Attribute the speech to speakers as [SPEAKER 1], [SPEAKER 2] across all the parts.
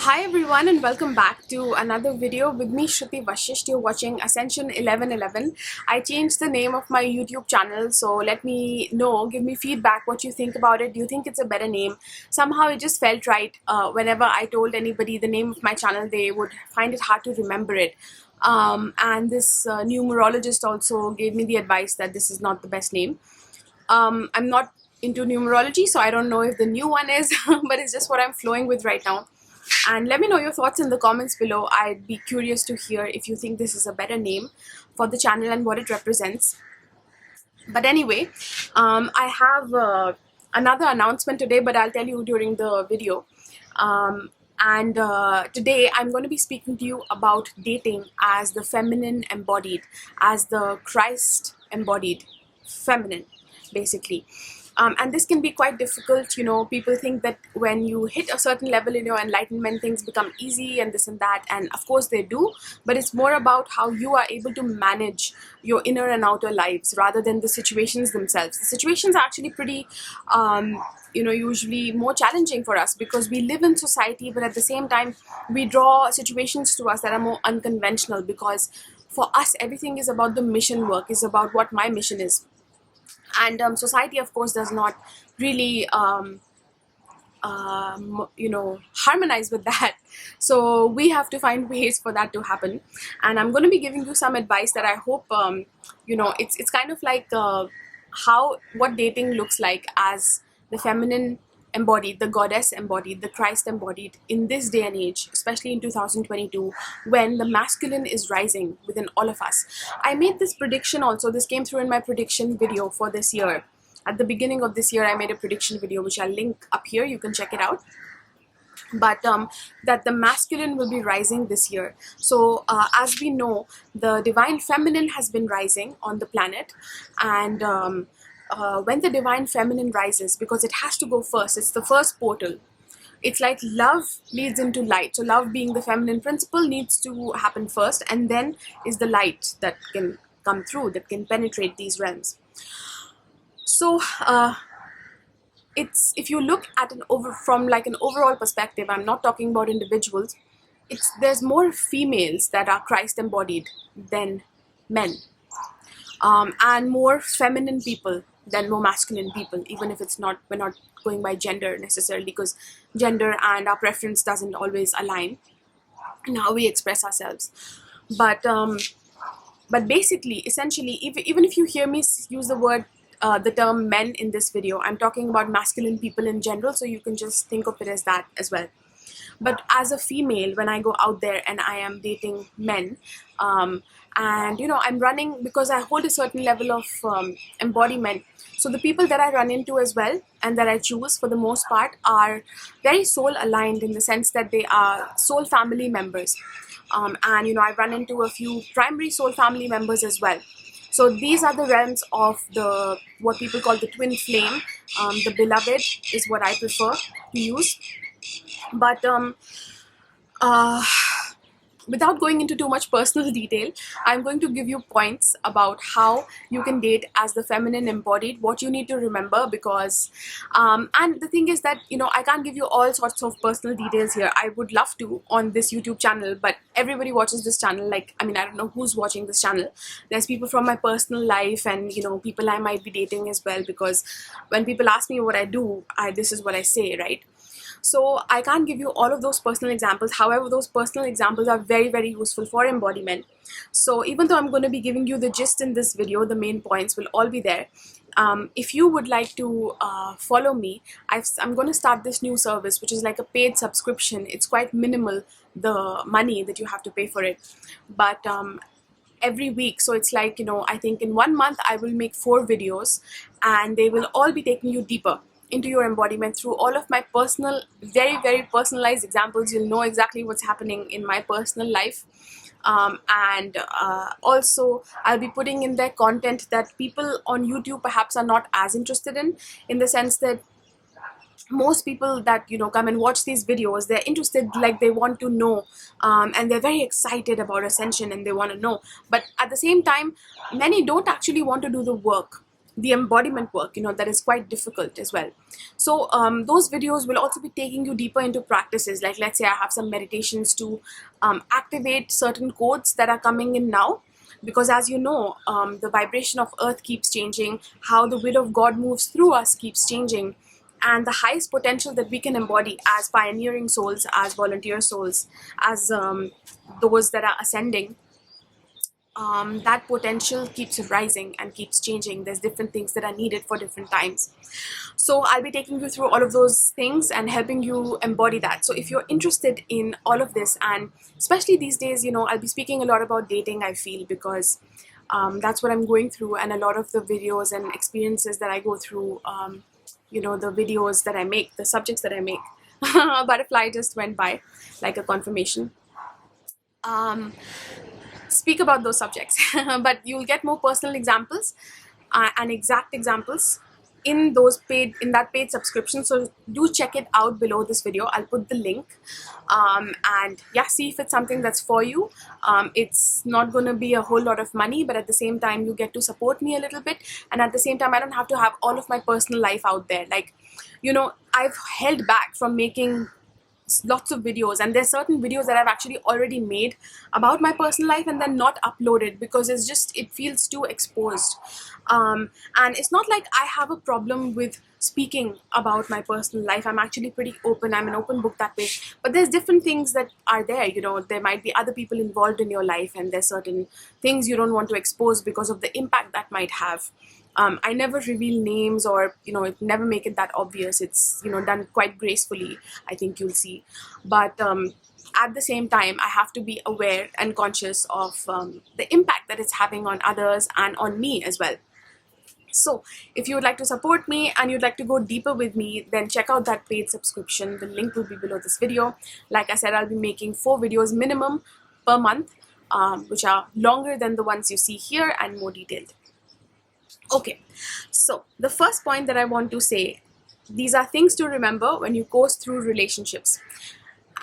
[SPEAKER 1] Hi everyone and welcome back to another video with me Shruti Vashisht. You're watching Ascension 1111. I changed the name of my YouTube channel, so let me know, give me feedback what you think about it. Do you think it's a better name? Somehow it just felt right. Whenever I told anybody the name of my channel, they would find it hard to remember it. And this numerologist also gave me the advice that this is not the best name. I'm not into numerology, so I don't know if the new one is, but it's just what I'm flowing with right now. And let me know your thoughts in the comments below. I'd be curious to hear if you think this is a better name for the channel and what it represents. But anyway, I have another announcement today, but I'll tell you during the video. Today I'm going to be speaking to you about dating as the feminine embodied, as the Christ embodied feminine, basically. And this can be quite difficult. You know, people think that when you hit a certain level in your enlightenment, things become easy and this and that, and of course they do, but it's more about how you are able to manage your inner and outer lives rather than the situations themselves. The situations are actually pretty usually more challenging for us because we live in society, but at the same time we draw situations to us that are more unconventional, because for us everything is about the mission work, is about what my mission is. And society, of course, does not really, harmonize with that. So we have to find ways for that to happen. And I'm going to be giving you some advice that I hope, it's kind of like what dating looks like as the feminine embodied, the goddess embodied, the Christ embodied in this day and age, especially in 2022, when the masculine is rising within all of us. I made this prediction also. This came through in my prediction video for this year. At the beginning of this year, I made a prediction video, which I'll link up here. You can check it out. But that the masculine will be rising this year. So as we know, the divine feminine has been rising on the planet, and when the divine feminine rises, because it has to go first, it's the first portal. It's like love leads into light. So love, being the feminine principle, needs to happen first, and then is the light that can come through, that can penetrate these realms. So if you look at from like an overall perspective, I'm not talking about individuals, there's more females that are Christ embodied than men, and more feminine people than more masculine people, even if we're not going by gender necessarily, because gender and our preference doesn't always align in how we express ourselves. But basically, essentially, even if you hear me use the term men in this video, I'm talking about masculine people in general, so you can just think of it as that as well. But as a female, when I go out there and I am dating men, and I'm running because I hold a certain level of embodiment. So the people that I run into as well, and that I choose for the most part, are very soul aligned, in the sense that they are soul family members. And I run into a few primary soul family members as well. So these are the realms of what people call the twin flame. The beloved is what I prefer to use. But without going into too much personal detail, I'm going to give you points about how you can date as the feminine embodied, what you need to remember, because and the thing is that I can't give you all sorts of personal details here. I would love to on this YouTube channel, but everybody watches this channel. Like, I don't know who's watching this channel. There's people from my personal life, and people I might be dating as well, because when people ask me what I do, this is what I say, right? So I can't give you all of those personal examples. However, those personal examples are very, very useful for embodiment. So even though I'm going to be giving you the gist in this video, the main points will all be there. If you would like to follow me, I'm going to start this new service, which is like a paid subscription. It's quite minimal, the money that you have to pay for it. But every week, so it's like, I think in 1 month I will make 4 videos, and they will all be taking you deeper into your embodiment through all of my personal, very, very personalized examples. You'll know exactly what's happening in my personal life. Also I'll be putting in there content that people on YouTube perhaps are not as interested in the sense that most people that come and watch these videos, they're interested, like they want to know, and they're very excited about Ascension and they want to know, but at the same time many don't actually want to do the work. the embodiment work, that is quite difficult as well. So those videos will also be taking you deeper into practices. Like, let's say I have some meditations to activate certain codes that are coming in now, because as you know, the vibration of earth keeps changing, how the will of God moves through us keeps changing, and the highest potential that we can embody as pioneering souls, as volunteer souls, as those that are ascending, that potential keeps rising and keeps changing. There's different things that are needed for different times. So I'll be taking you through all of those things and helping you embody that. So if you're interested in all of this, and especially these days, I'll be speaking a lot about dating, I feel, because that's what I'm going through, and a lot of the videos and experiences that I go through, the videos that I make, the subjects that I make. A butterfly just went by, like a confirmation. Speak about those subjects, but you'll get more personal examples and exact examples in that paid subscription. So do check it out below this video. I'll put the link, and yeah, see if it's something that's for you. It's not going to be a whole lot of money, but at the same time you get to support me a little bit, and at the same time I don't have to have all of my personal life out there. Like, I've held back from making lots of videos, and there's certain videos that I've actually already made about my personal life and then not uploaded because it feels too exposed. And it's not like I have a problem with speaking about my personal life. I'm actually pretty open. I'm an open book that way. But there's different things that are there. There might be other people involved in your life, and there's certain things you don't want to expose because of the impact that might have. I never reveal names, or never make it that obvious. It's done quite gracefully, I think you'll see. But at the same time, I have to be aware and conscious of the impact that it's having on others and on me as well. So if you would like to support me and you'd like to go deeper with me, then check out that paid subscription. The link will be below this video. Like I said, I'll be making 4 videos minimum per month, which are longer than the ones you see here and more detailed. Okay, so the first point that I want to say, these are things to remember when you course through relationships.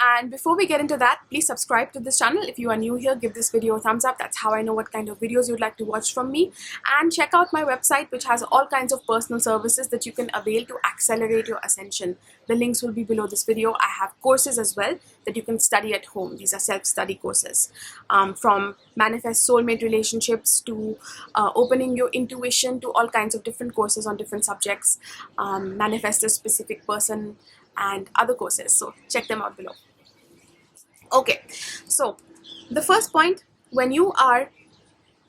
[SPEAKER 1] And before we get into that, please subscribe to this channel. If you are new here, give this video a thumbs up. That's how I know what kind of videos you'd like to watch from me. And check out my website, which has all kinds of personal services that you can avail to accelerate your ascension. The links will be below this video. I have courses as well that you can study at home. These are self-study courses, from manifest soulmate relationships to opening your intuition, to all kinds of different courses on different subjects, manifest a specific person, and other courses. So check them out below. Okay, so the first point, when you are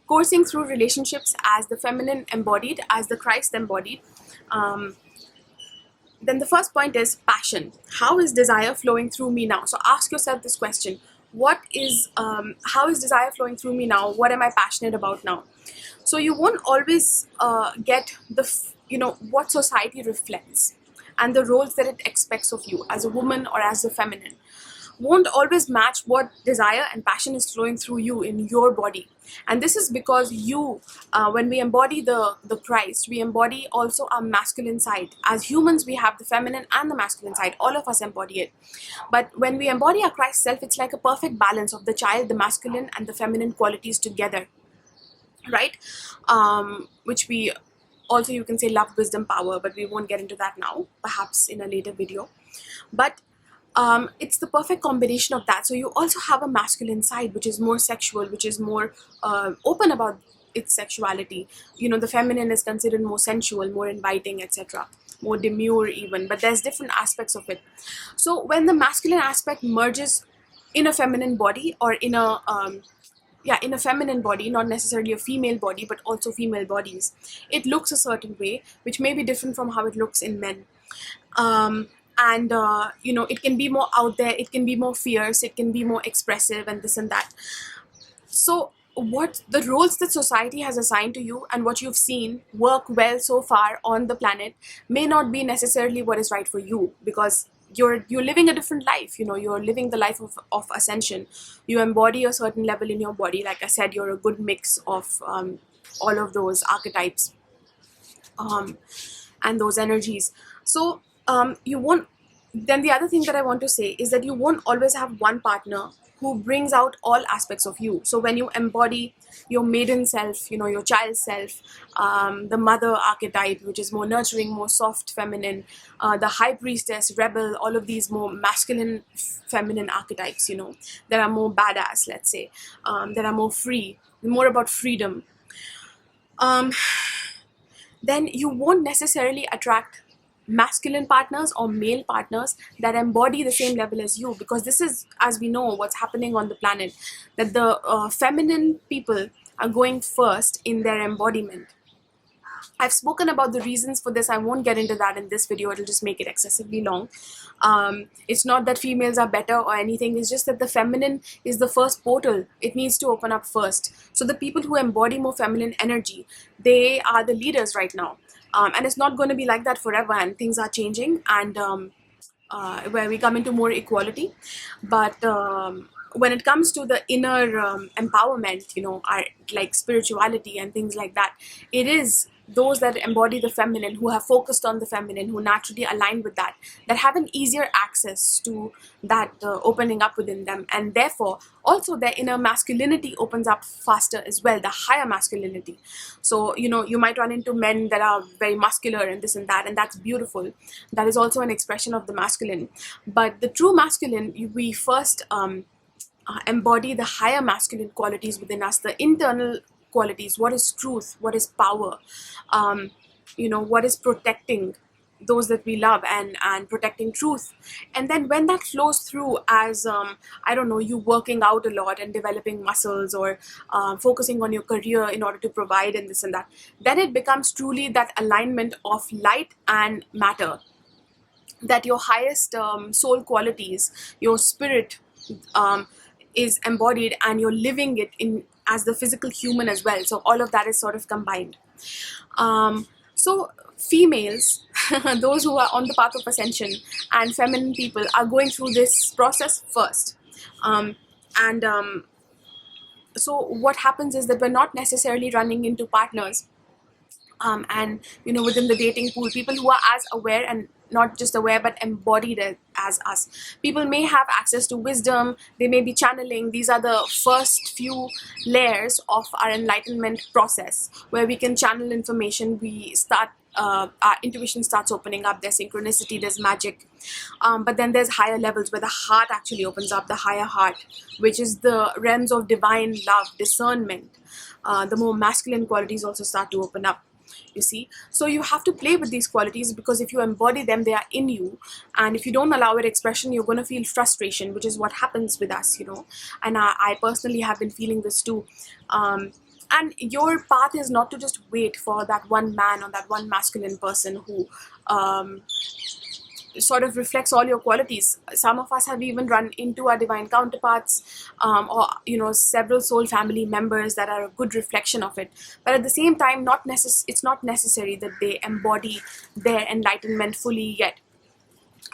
[SPEAKER 1] coursing through relationships as the feminine embodied, as the Christ embodied, then the first point is passion. How is desire flowing through me now? So ask yourself this question: how is desire flowing through me now? What am I passionate about now? So you won't always get what society reflects and the roles that it expects of you as a woman or as a feminine won't always match what desire and passion is flowing through you in your body. And this is because when we embody the Christ, we embody also our masculine side. As humans, we have the feminine and the masculine side. All of us embody it. But when we embody our Christ self, it's like a perfect balance of the child, the masculine and the feminine qualities together, right? Which we also, you can say, love, wisdom, power, but we won't get into that now, perhaps in a later video. But it's the perfect combination of that. So you also have a masculine side, which is more sexual, which is more open about its sexuality. The feminine is considered more sensual, more inviting, etc., more demure even, but there's different aspects of it. So when the masculine aspect merges in a feminine body, or in a feminine body, not necessarily a female body, but also female bodies, it looks a certain way, which may be different from how it looks in men. It can be more out there, it can be more fierce, it can be more expressive, and this and that. So what the roles that society has assigned to you and what you've seen work well so far on the planet may not be necessarily what is right for you, because you're living a different life. You're living the life of ascension. You embody a certain level in your body. Like I said, you're a good mix of all of those archetypes and those energies. So you won't Then the other thing that I want to say is that you won't always have one partner who brings out all aspects of you. So when you embody your maiden self, you know, your child self, the mother archetype, which is more nurturing, more soft, feminine, the high priestess, rebel, all of these more masculine, feminine archetypes, you know, that are more badass, let's say, that are more free, more about freedom. Um, then you won't necessarily attract masculine partners or male partners that embody the same level as you, because this is, as we know, what's happening on the planet, that the feminine people are going first in their embodiment. I've spoken about the reasons for this. I won't get into that in this video. It'll just make it excessively long. It's not that females are better or anything. It's just that the feminine is the first portal. It needs to open up first. So the people who embody more feminine energy, they are the leaders right now. And it's not going to be like that forever, and things are changing, and where we come into more equality. But when it comes to the inner empowerment, you know, like spirituality and things like that, it is those that embody the feminine, who have focused on the feminine, who naturally align with that, that have an easier access to that opening up within them, and therefore also their inner masculinity opens up faster as well, the higher masculinity. So, you know, you might run into men that are very muscular and this and that, and that's beautiful. That is also an expression of the masculine. But the true masculine, we first embody the higher masculine qualities within us, the internal qualities. What is truth? What is power? You know, what is protecting those that we love, and protecting truth. And then when that flows through as I don't know, you working out a lot and developing muscles, or focusing on your career in order to provide and this and that, then it becomes truly that alignment of light and matter, that your highest soul qualities, your spirit, is embodied, and you're living it in as the physical human as well. So all of that is sort of combined. So females, those who are on the path of ascension, and feminine people are going through this process first. And so what happens is that we're not necessarily running into partners, and you know, within the dating pool, people who are as aware, and not just aware but embodied as us. People may have access to wisdom, they may be channeling. These are the first few layers of our enlightenment process, where we can channel information. We start our intuition starts opening up, there's synchronicity, there's magic. But then there's higher levels where the heart actually opens up, the higher heart, which is the realms of divine love, discernment. The more masculine qualities also start to open up, you see. So you have to play with these qualities, because if you embody them, they are in you, and if you don't allow it expression, you're going to feel frustration, which is what happens with us, you know. And I personally have been feeling this too. And your path is not to just wait for that one man or that one masculine person who sort of reflects all your qualities. Some of us have even run into our divine counterparts, or you know, several soul family members that are a good reflection of it. But at the same time, it's not necessary that they embody their enlightenment fully yet.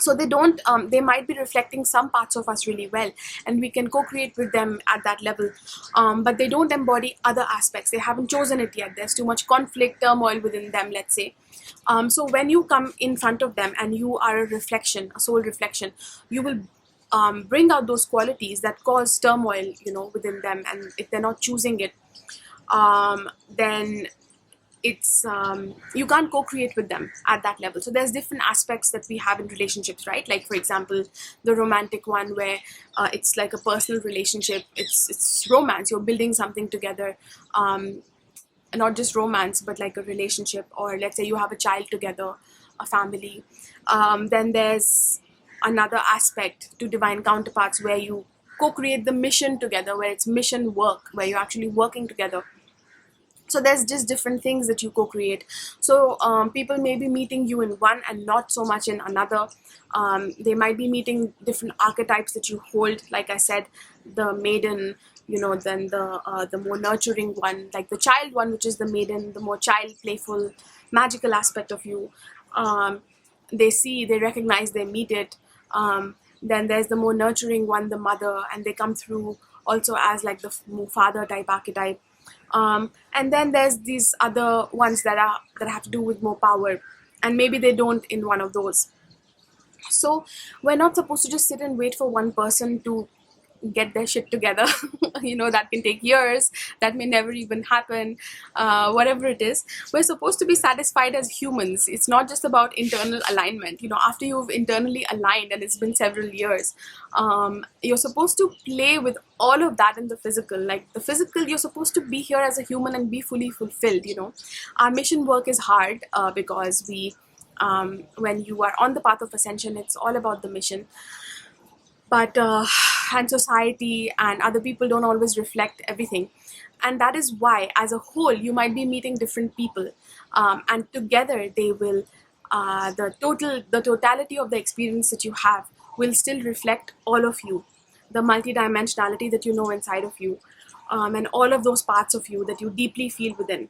[SPEAKER 1] So they don't, they might be reflecting some parts of us really well, and we can co-create with them at that level, but they don't embody other aspects. They haven't chosen it yet. There's too much conflict, turmoil within them, let's say. So when you come in front of them and you are a reflection, a soul reflection, you will bring out those qualities that cause turmoil, you know, within them. And if they're not choosing it, then it's you can't co-create with them at that level. So there's different aspects that we have in relationships, right? Like, for example, the romantic one, where it's like a personal relationship. It's romance. You're building something together, not just romance, but like a relationship. Or let's say you have a child together, a family. Then there's another aspect to divine counterparts, where you co-create the mission together, where it's mission work, where you're actually working together. So there's just different things that you co-create. So people may be meeting you in one and not so much in another. They might be meeting different archetypes that you hold, like I said, the maiden, you know, then the more nurturing one, like the child one, which is the maiden, the more child, playful, magical aspect of you. They recognize, they meet it. Then there's the more nurturing one, the mother, and they come through also as like the more father type archetype. And then there's these other ones that have to do with more power, and maybe they don't in one of those. So we're not supposed to just sit and wait for one person to get their shit together. That can take years, that may never even happen. Whatever it is, we're supposed to be satisfied as humans. It's not just about internal alignment. After you've internally aligned and it's been several years, you're supposed to play with all of that in the physical. Like the physical, you're supposed to be here as a human and be fully fulfilled. Our mission work is hard, because when you are on the path of ascension, it's all about the mission. But and society and other people don't always reflect everything, and that is why as a whole you might be meeting different people, and together they will, the totality of the experience that you have will still reflect all of you, the multidimensionality that you know inside of you, and all of those parts of you that you deeply feel within.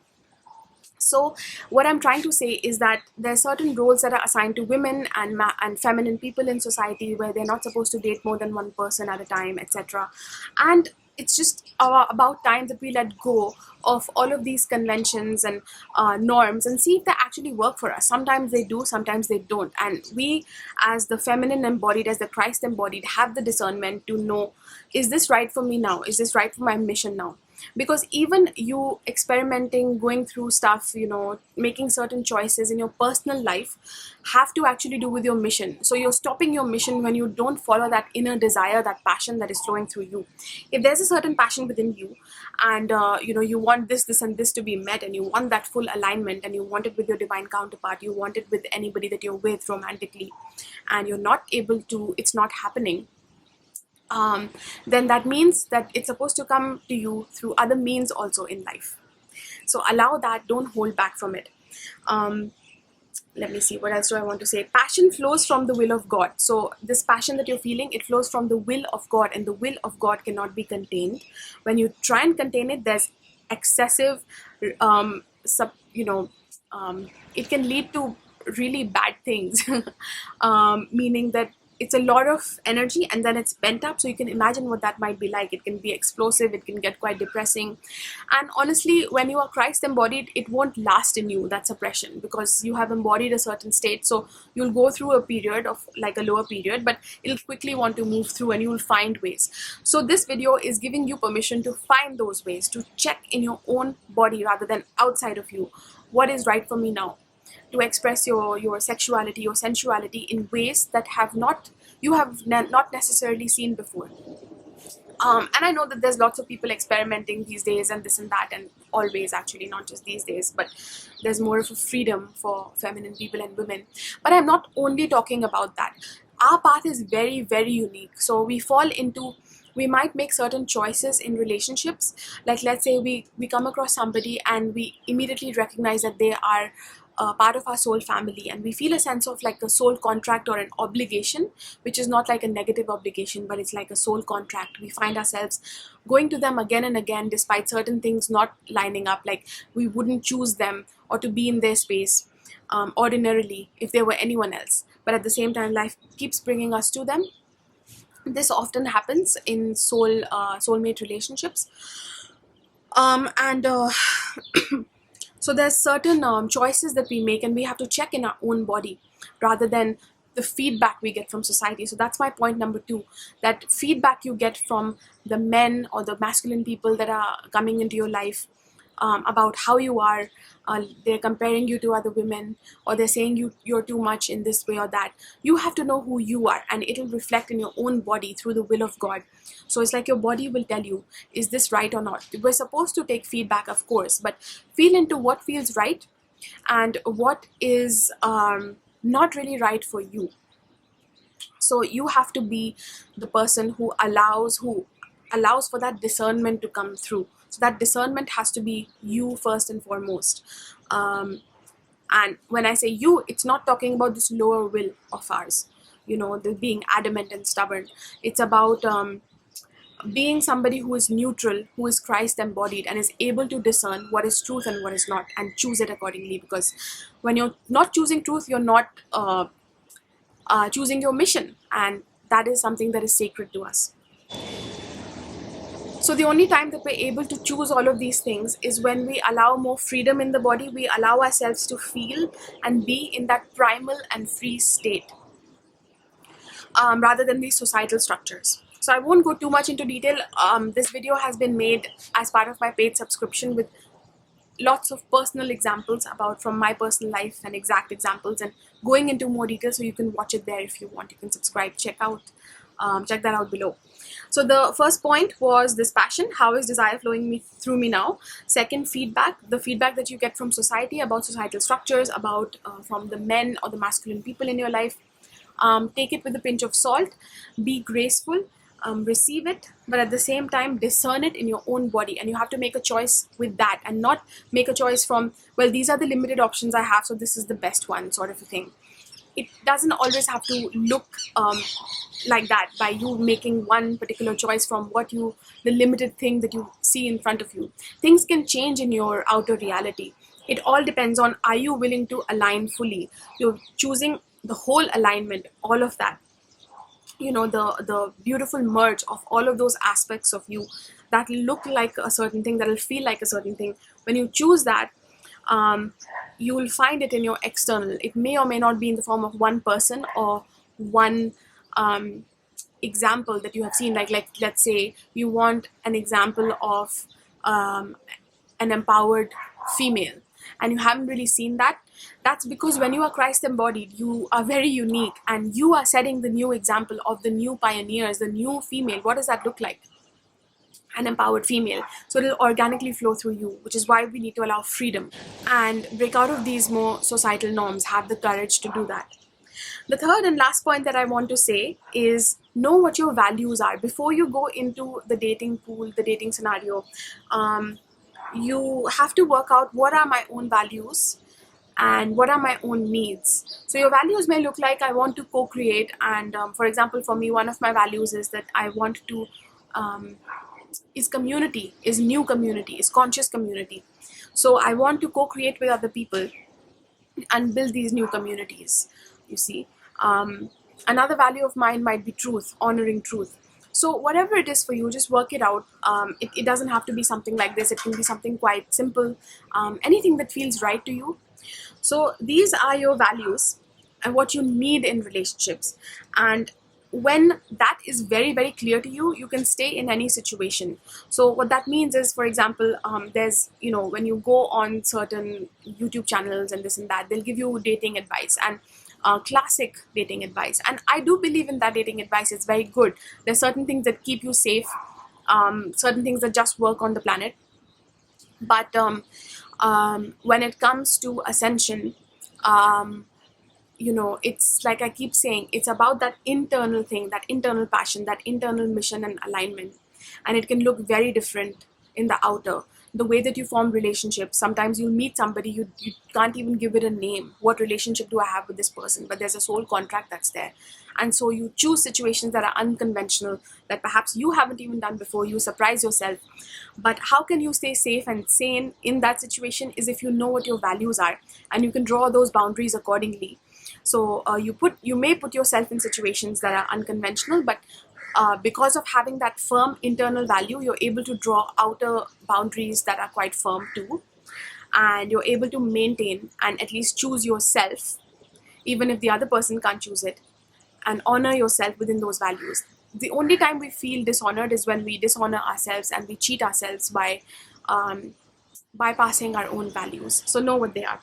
[SPEAKER 1] So what I'm trying to say is that there are certain roles that are assigned to women and feminine people in society, where they're not supposed to date more than one person at a time, etc. And it's just about time that we let go of all of these conventions and norms and see if they actually work for us. Sometimes they do, sometimes they don't. And we, as the feminine embodied, as the Christ embodied, have the discernment to know, is this right for me now? Is this right for my mission now? Because even you experimenting, going through stuff, making certain choices in your personal life have to actually do with your mission. So you're stopping your mission when you don't follow that inner desire, that passion that is flowing through you. If there's a certain passion within you, and you want this and this to be met, and you want that full alignment, and you want it with your divine counterpart, you want it with anybody that you're with romantically, and you're not able to, it's not happening, then that means that it's supposed to come to you through other means also in life. So allow that, don't hold back from it. Let me see, what else do I want to say? Passion flows from the will of God. So this passion that you're feeling, it flows from the will of God, and the will of God cannot be contained. When you try and contain it, there's excessive, it can lead to really bad things, meaning that it's a lot of energy and then it's pent up. So you can imagine what that might be like. It can be explosive, it can get quite depressing. And honestly, when you are Christ embodied, it won't last in you, that suppression, because you have embodied a certain state. So you'll go through a period of like a lower period, but it'll quickly want to move through and you'll find ways. So this video is giving you permission to find those ways, to check in your own body rather than outside of you. What is right for me now? To express your sexuality, your sensuality in ways that you have not necessarily seen before. And I know that there's lots of people experimenting these days and this and that, and always, actually, not just these days, but there's more of a freedom for feminine people and women. But I'm not only talking about that. Our path is very, very unique. So we might make certain choices in relationships. Like, let's say we come across somebody and we immediately recognize that they are part of our soul family, and we feel a sense of like a soul contract or an obligation, which is not like a negative obligation, but it's like a soul contract. We find ourselves going to them again and again despite certain things not lining up. Like, we wouldn't choose them or to be in their space ordinarily if they were anyone else, but at the same time life keeps bringing us to them. This often happens in soulmate relationships, and so there's certain choices that we make, and we have to check in our own body rather than the feedback we get from society. So that's my point number 2, that feedback you get from the men or the masculine people that are coming into your life, about how you are, they're comparing you to other women, or they're saying you're too much in this way or that. You have to know who you are, and it'll reflect in your own body through the will of God. So it's like your body will tell you, is this right or not? We're supposed to take feedback, of course, but feel into what feels right and what is not really right for you. So you have to be the person who allows for that discernment to come through. So that discernment has to be you first and foremost. And when I say you, it's not talking about this lower will of ours, the being adamant and stubborn. It's about being somebody who is neutral, who is Christ embodied, and is able to discern what is truth and what is not, and choose it accordingly. Because when you're not choosing truth, you're not choosing your mission, and that is something that is sacred to us. So the only time that we're able to choose all of these things is when we allow more freedom in the body. We allow ourselves to feel and be in that primal and free state. rather than these societal structures. So I won't go too much into detail. This video has been made as part of my paid subscription with lots of personal examples about from my personal life and exact examples, and going into more detail, so you can watch it there if you want. You can subscribe, check that out below. So the first point was this passion. How is desire flowing through me now? Second, feedback. The feedback that you get from society about societal structures, about from the men or the masculine people in your life. Take it with a pinch of salt. Be graceful. Receive it, but at the same time discern it in your own body, and you have to make a choice with that, and not make a choice from, well, these are the limited options I have, so this is the best one, sort of a thing. It doesn't always have to look like that, by you making one particular choice from the limited thing that you see in front of you. Things can change in your outer reality. It all depends on, are you willing to align fully? You're choosing the whole alignment, all of that. You know, the beautiful merge of all of those aspects of you that look like a certain thing, that will feel like a certain thing. When you choose that, you will find it in your external. It may or may not be in the form of one person or one example that you have seen. Like let's say you want an example of an empowered female, and you haven't really seen that. That's because when you are Christ embodied, you are very unique, and you are setting the new example of the new pioneers, the new female. What does that look like? An empowered female. So it'll organically flow through you, which is why we need to allow freedom and break out of these more societal norms. Have the courage to do that. The third and last point that I want to say is, know what your values are. Before you go into the dating pool, the dating scenario, you have to work out, what are my own values and what are my own needs. So your values may look like, I want to co-create, and for example, for me, one of my values is that I want to is community, is new community, is conscious community. So I want to co-create with other people and build these new communities, you see. Another value of mine might be truth, honoring truth. So whatever it is for you, just work it out. It doesn't have to be something like this. It can be something quite simple, anything that feels right to you. So these are your values and what you need in relationships. And when that is very, very clear to you, you can stay in any situation. So what that means is, for example, there's, you know, when you go on certain YouTube channels and this and that, they'll give you dating advice, and classic dating advice. And I do believe in that dating advice. It's very good. There's certain things that keep you safe, certain things that just work on the planet. But when it comes to ascension, you know, it's like I keep saying, it's about that internal thing, that internal passion, that internal mission and alignment. And it can look very different in the outer. The way that you form relationships, sometimes you'll meet somebody, you can't even give it a name. What relationship do I have with this person? But there's a soul contract that's there. And so you choose situations that are unconventional, that perhaps you haven't even done before. You surprise yourself. But how can you stay safe and sane in that situation is if you know what your values are, and you can draw those boundaries accordingly. So you may put yourself in situations that are unconventional, but because of having that firm internal value, you're able to draw outer boundaries that are quite firm too. And you're able to maintain and at least choose yourself, even if the other person can't choose it, and honor yourself within those values. The only time we feel dishonored is when we dishonor ourselves and we cheat ourselves by bypassing our own values. So know what they are.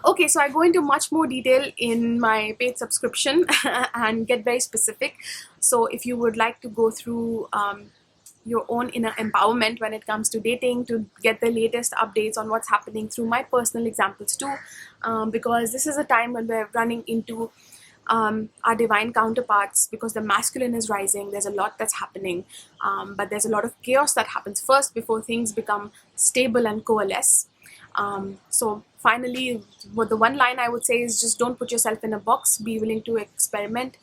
[SPEAKER 1] Okay, so I go into much more detail in my paid subscription and get very specific. So if you would like to go through your own inner empowerment when it comes to dating, to get the latest updates on what's happening through my personal examples too, because this is a time when we're running into our divine counterparts, because the masculine is rising. There's a lot that's happening, but there's a lot of chaos that happens first before things become stable and coalesce. So finally, what the one line I would say is, just don't put yourself in a box. Be willing to experiment.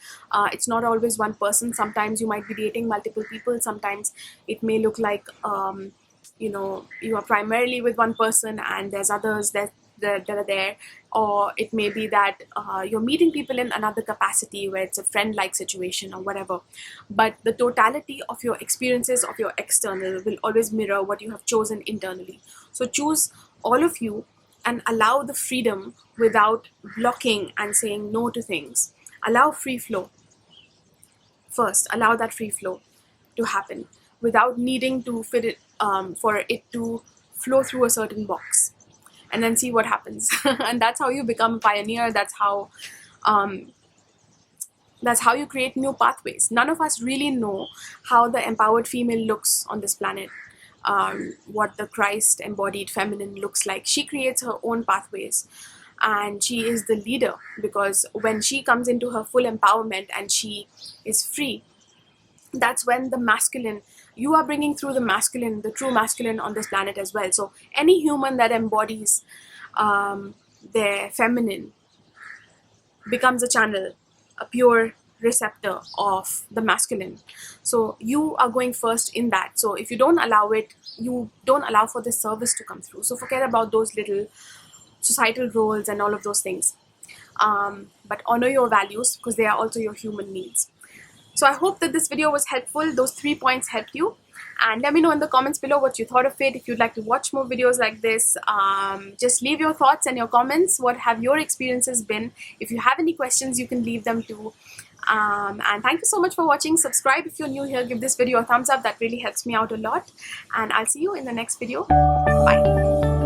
[SPEAKER 1] It's not always one person. Sometimes you might be dating multiple people. Sometimes it may look like you know, you are primarily with one person and there's others that are there. Or it may be that you're meeting people in another capacity where it's a friend-like situation or whatever. But the totality of your experiences of your external will always mirror what you have chosen internally. So choose all of you and allow the freedom without blocking and saying no to things. allow free flow first. Allow that free flow to happen without needing to fit it, for it to flow through a certain box, and then see what happens. And that's how you become a pioneer. That's how you create new pathways. None of us really know how the empowered female looks on this planet, what the Christ embodied feminine looks like. She creates her own pathways, and she is the leader, because when she comes into her full empowerment and she is free, that's when the masculine, you are bringing through the masculine, the true masculine on this planet as well. So any human that embodies their feminine becomes a channel, a pure receptor of the masculine. So you are going first in that. So if you don't allow it, you don't allow for the service to come through. So forget about those little societal roles and all of those things, but honor your values, because they are also your human needs. So I hope that this video was helpful. Those 3 points helped you, and let me know in the comments below what you thought of it. If you'd like to watch more videos like this, just leave your thoughts and your comments. What have your experiences been? If you have any questions, you can leave them too. And thank you so much for watching. Subscribe if you're new here. Give this video a thumbs up. That really helps me out a lot, and I'll see you in the next video. Bye.